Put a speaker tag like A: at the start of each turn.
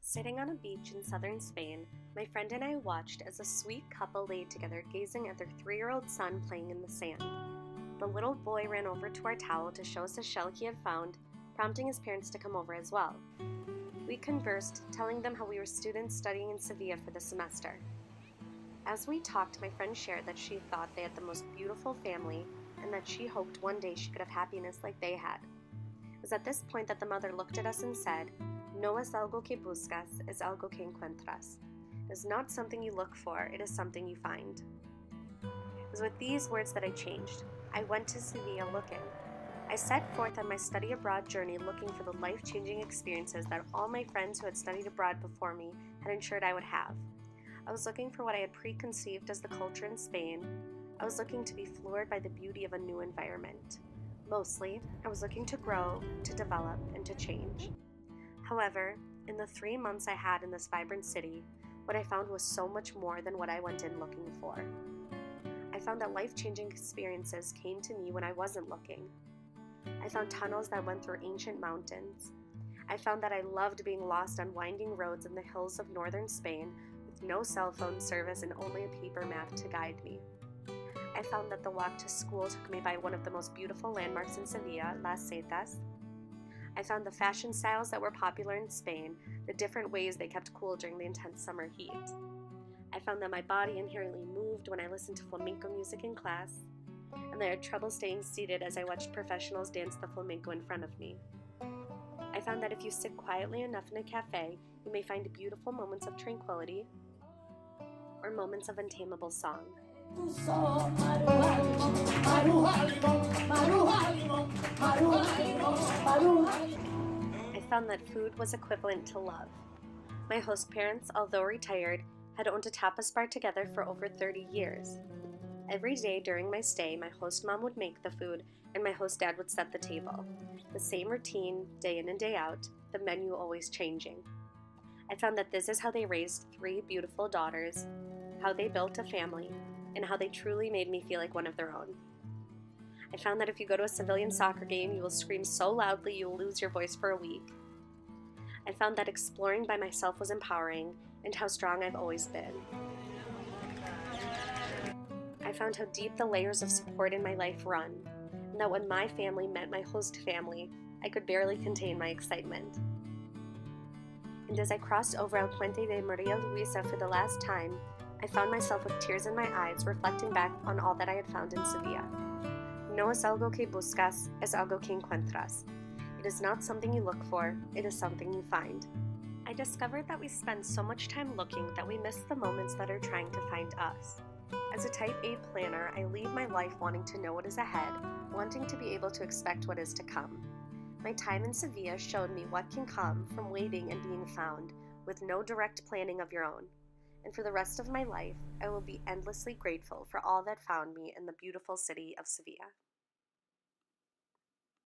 A: Sitting on a beach in southern Spain, my friend and I watched as a sweet couple laid together gazing at their 3-year-old son playing in the sand. The little boy ran over to our towel to show us a shell he had found, prompting his parents to come over as well. We conversed, telling them how we were students studying in Sevilla for the semester. As we talked, my friend shared that she thought they had the most beautiful family and that she hoped one day she could have happiness like they had. It was at this point that the mother looked at us and said, "No es algo que buscas, es algo que encuentras." It is not something you look for, it is something you find. It was with these words that I changed. I went to Sevilla looking. I set forth on my study abroad journey looking for the life-changing experiences that all my friends who had studied abroad before me had ensured I would have. I was looking for what I had preconceived as the culture in Spain. I was looking to be floored by the beauty of a new environment. Mostly, I was looking to grow, to develop, and to change. However, in the 3 months I had in this vibrant city, what I found was so much more than what I went in looking for. I found that life-changing experiences came to me when I wasn't looking. I found tunnels that went through ancient mountains. I found that I loved being lost on winding roads in the hills of northern Spain with no cell phone service and only a paper map to guide me. I found that the walk to school took me by one of the most beautiful landmarks in Sevilla, Las Setas. I found the fashion styles that were popular in Spain, the different ways they kept cool during the intense summer heat. I found that my body inherently moved when I listened to flamenco music in class, and that I had trouble staying seated as I watched professionals dance the flamenco in front of me. I found that if you sit quietly enough in a cafe, you may find beautiful moments of tranquility or moments of untamable song. I found that food was equivalent to love. My host parents, although retired, had owned a tapas bar together for over 30 years. Every day during my stay, my host mom would make the food and my host dad would set the table. The same routine, day in and day out, the menu always changing. I found that this is how they raised 3 beautiful daughters, how they built a family, and how they truly made me feel like one of their own. I found that if you go to a Sevillian soccer game, you will scream so loudly you will lose your voice for a week. I found that exploring by myself was empowering and how strong I've always been. I found how deep the layers of support in my life run, and that when my family met my host family, I could barely contain my excitement. And as I crossed over El Puente de Maria Luisa for the last time, I found myself with tears in my eyes reflecting back on all that I had found in Sevilla. No es algo que buscas, es algo que encuentras. It is not something you look for, it is something you find. I discovered that we spend so much time looking that we miss the moments that are trying to find us. As a type A planner, I lead my life wanting to know what is ahead, wanting to be able to expect what is to come. My time in Sevilla showed me what can come from waiting and being found, with no direct planning of your own. And for the rest of my life, I will be endlessly grateful for all that found me in the beautiful city of Sevilla.